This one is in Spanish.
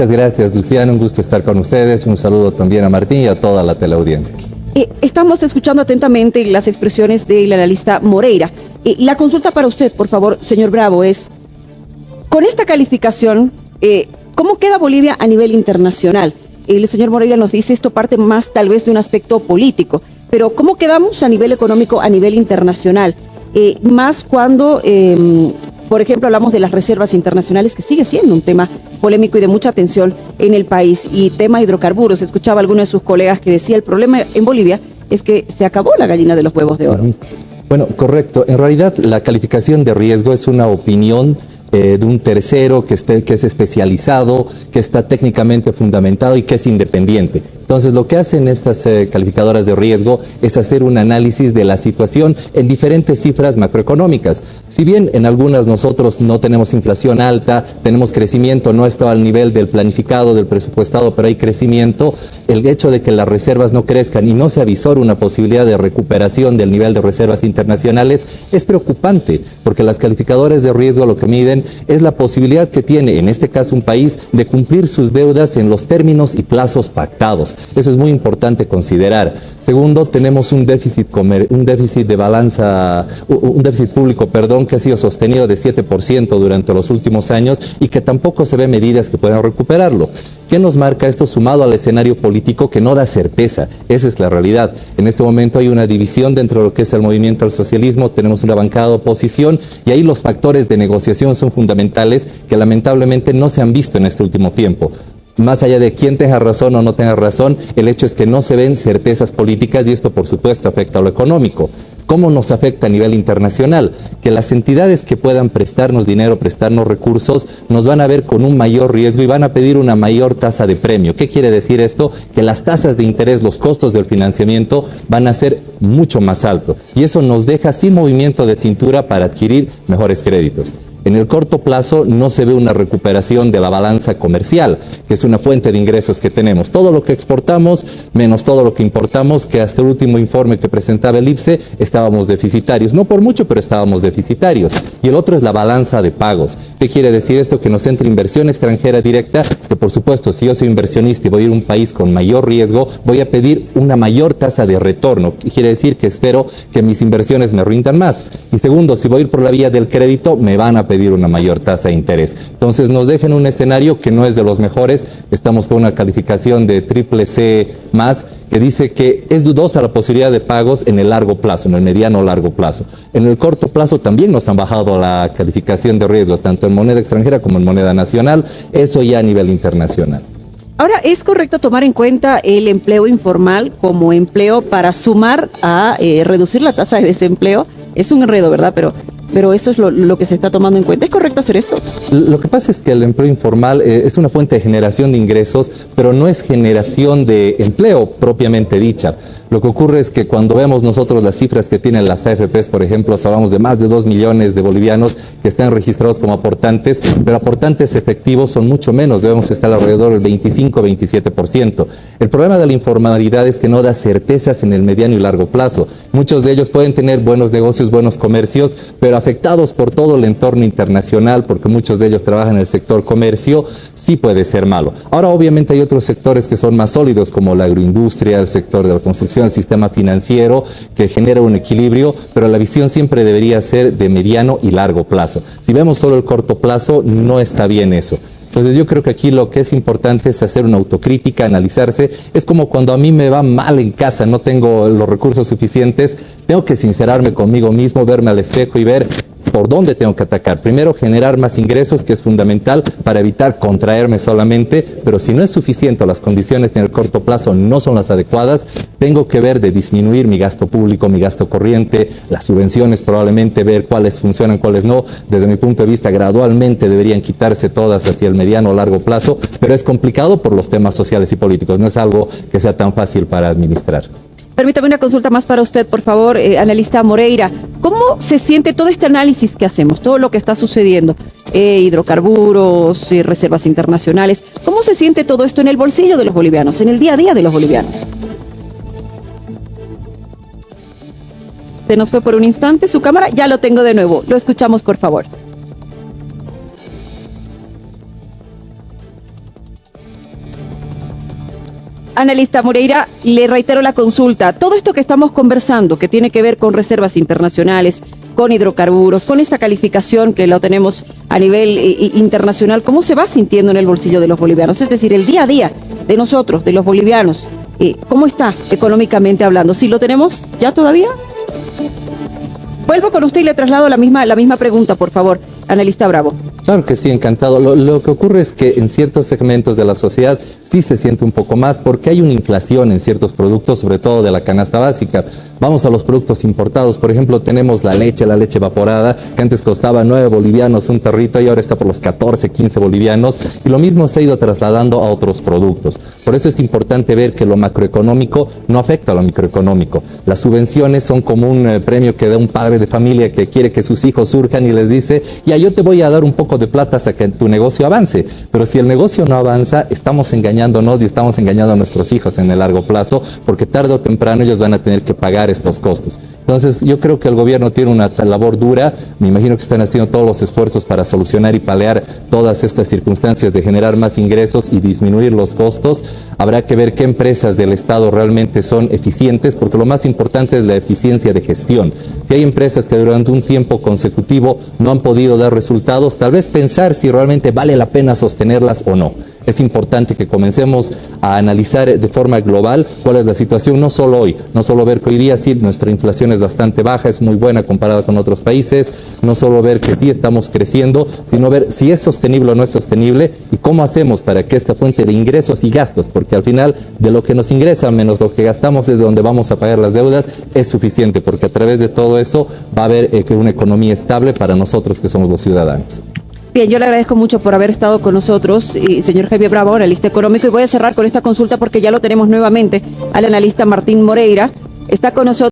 Muchas gracias, Luciano. Un gusto estar con ustedes. Un saludo también a Martín y a toda la teleaudiencia. Estamos escuchando atentamente las expresiones del analista Moreira. La consulta para usted, por favor, señor Bravo, es, con esta calificación, ¿cómo queda Bolivia a nivel internacional? El señor Moreira nos dice esto parte más tal vez de un aspecto político, pero ¿cómo quedamos a nivel económico, a nivel internacional? Más cuando, por ejemplo, hablamos de las reservas internacionales, que sigue siendo un tema polémico y de mucha atención en el país, y tema hidrocarburos. Escuchaba a alguno de sus colegas que decía el problema en Bolivia es que se acabó la gallina de los huevos de oro. Bueno, correcto. En realidad, la calificación de riesgo es una opinión de un tercero que es especializado, que está técnicamente fundamentado y que es independiente. Entonces, lo que hacen estas calificadoras de riesgo es hacer un análisis de la situación en diferentes cifras macroeconómicas. Si bien en algunas nosotros no tenemos inflación alta, tenemos crecimiento, no está al nivel del planificado, del presupuestado, pero hay crecimiento, el hecho de que las reservas no crezcan y no se avisora una posibilidad de recuperación del nivel de reservas internacionales es preocupante, porque las calificadoras de riesgo lo que miden es la posibilidad que tiene, en este caso un país, de cumplir sus deudas en los términos y plazos pactados. Eso es muy importante considerar. Segundo, tenemos un déficit de balanza, un déficit público, que ha sido sostenido de 7% durante los últimos años y que tampoco se ven medidas que puedan recuperarlo. ¿Qué nos marca esto sumado al escenario político que no da certeza? Esa es la realidad. En este momento hay una división dentro de lo que es el movimiento al socialismo, tenemos una bancada de oposición y ahí los factores de negociación son fundamentales que lamentablemente no se han visto en este último tiempo. Más allá de quién tenga razón o no tenga razón, el hecho es que no se ven certezas políticas y esto por supuesto afecta a lo económico. ¿Cómo nos afecta a nivel internacional? Que las entidades que puedan prestarnos dinero, prestarnos recursos, nos van a ver con un mayor riesgo y van a pedir una mayor tasa de premio. ¿Qué quiere decir esto? Que las tasas de interés, los costos del financiamiento van a ser mucho más altos y eso nos deja sin movimiento de cintura para adquirir mejores créditos. En el corto plazo no se ve una recuperación de la balanza comercial, que es una fuente de ingresos que tenemos. Todo lo que exportamos menos todo lo que importamos, que hasta el último informe que presentaba el IPSE estábamos deficitarios. No por mucho, pero estábamos deficitarios. Y el otro es la balanza de pagos. ¿Qué quiere decir esto? Que nos entra inversión extranjera directa, que por supuesto, si yo soy inversionista y voy a ir a un país con mayor riesgo, voy a pedir una mayor tasa de retorno. Quiere decir que espero que mis inversiones me rindan más. Y segundo, si voy a ir por la vía del crédito, me van a pedir una mayor tasa de interés. Entonces nos dejan un escenario que no es de los mejores. Estamos con una calificación de CCC+, que dice que es dudosa la posibilidad de pagos en el largo plazo, en el mediano o largo plazo. En el corto plazo también nos han bajado la calificación de riesgo, tanto en moneda extranjera como en moneda nacional, eso ya a nivel internacional. Ahora, ¿es correcto tomar en cuenta el empleo informal como empleo para sumar a reducir la tasa de desempleo? Es un enredo, ¿verdad? Pero eso es lo que se está tomando en cuenta. ¿Es correcto hacer esto? Lo que pasa es que el empleo informal es una fuente de generación de ingresos, pero no es generación de empleo propiamente dicha. Lo que ocurre es que cuando vemos nosotros las cifras que tienen las AFPs, por ejemplo, hablamos de más de 2 millones de bolivianos que están registrados como aportantes, pero aportantes efectivos son mucho menos, debemos estar alrededor del 25-27%. El problema de la informalidad es que no da certezas en el mediano y largo plazo. Muchos de ellos pueden tener buenos negocios, buenos comercios, pero afectados por todo el entorno internacional, porque muchos de ellos trabajan en el sector comercio, sí puede ser malo. Ahora, obviamente, hay otros sectores que son más sólidos, como la agroindustria, el sector de la construcción, el sistema financiero, que genera un equilibrio, pero la visión siempre debería ser de mediano y largo plazo. Si vemos solo el corto plazo, no está bien eso. Entonces yo creo que aquí lo que es importante es hacer una autocrítica, analizarse. Es como cuando a mí me va mal en casa, no tengo los recursos suficientes, tengo que sincerarme conmigo mismo, verme al espejo y ver por dónde tengo que atacar. Primero, generar más ingresos, que es fundamental para evitar contraerme solamente, pero si no es suficiente, las condiciones en el corto plazo no son las adecuadas, tengo que ver de disminuir mi gasto público, mi gasto corriente, las subvenciones probablemente, ver cuáles funcionan, cuáles no. Desde mi punto de vista, gradualmente deberían quitarse todas hacia el mediano o largo plazo, pero es complicado por los temas sociales y políticos, no es algo que sea tan fácil para administrar. Permítame una consulta más para usted, por favor, analista Moreira. ¿Cómo se siente todo este análisis que hacemos, todo lo que está sucediendo? Hidrocarburos, reservas internacionales. ¿Cómo se siente todo esto en el bolsillo de los bolivianos, en el día a día de los bolivianos? Se nos fue por un instante su cámara, ya lo tengo de nuevo. Lo escuchamos, por favor. Analista Moreira, le reitero la consulta. Todo esto que estamos conversando, que tiene que ver con reservas internacionales, con hidrocarburos, con esta calificación que lo tenemos a nivel internacional, ¿cómo se va sintiendo en el bolsillo de los bolivianos? Es decir, el día a día de nosotros, de los bolivianos, ¿cómo está económicamente hablando? ¿Sí lo tenemos ya todavía? Vuelvo con usted y le traslado la misma pregunta, por favor, analista Bravo. Claro que sí, encantado. Lo que ocurre es que en ciertos segmentos de la sociedad sí se siente un poco más porque hay una inflación en ciertos productos, sobre todo de la canasta básica. Vamos a los productos importados. Por ejemplo, tenemos la leche evaporada, que antes costaba 9 bolivianos un tarrito y ahora está por los 14, 15 bolivianos. Y lo mismo se ha ido trasladando a otros productos. Por eso es importante ver que lo macroeconómico no afecta a lo microeconómico. Las subvenciones son como un premio que da un padre de familia que quiere que sus hijos surjan y les dice, ya yo te voy a dar un poco de plata hasta que tu negocio avance. Pero si el negocio no avanza, estamos engañándonos y estamos engañando a nuestros hijos en el largo plazo, porque tarde o temprano ellos van a tener que pagar estos costos. Entonces, yo creo que el gobierno tiene una labor dura. Me imagino que están haciendo todos los esfuerzos para solucionar y paliar todas estas circunstancias de generar más ingresos y disminuir los costos. Habrá que ver qué empresas del Estado realmente son eficientes, porque lo más importante es la eficiencia de gestión. Si hay empresas que durante un tiempo consecutivo no han podido dar resultados, tal vez pensar si realmente vale la pena sostenerlas o no. Es importante que comencemos a analizar de forma global cuál es la situación, no solo hoy, no solo ver que hoy día sí nuestra inflación es bastante baja, es muy buena comparada con otros países, no solo ver que sí estamos creciendo, sino ver si es sostenible o no es sostenible y cómo hacemos para que esta fuente de ingresos y gastos, porque al final de lo que nos ingresa menos lo que gastamos es de donde vamos a pagar las deudas, es suficiente, porque a través de todo eso va a haber una economía estable para nosotros que somos los ciudadanos. Bien, yo le agradezco mucho por haber estado con nosotros, señor Javier Bravo, analista económico, y voy a cerrar con esta consulta porque ya lo tenemos nuevamente al analista Martín Moreira. Está con nosotros.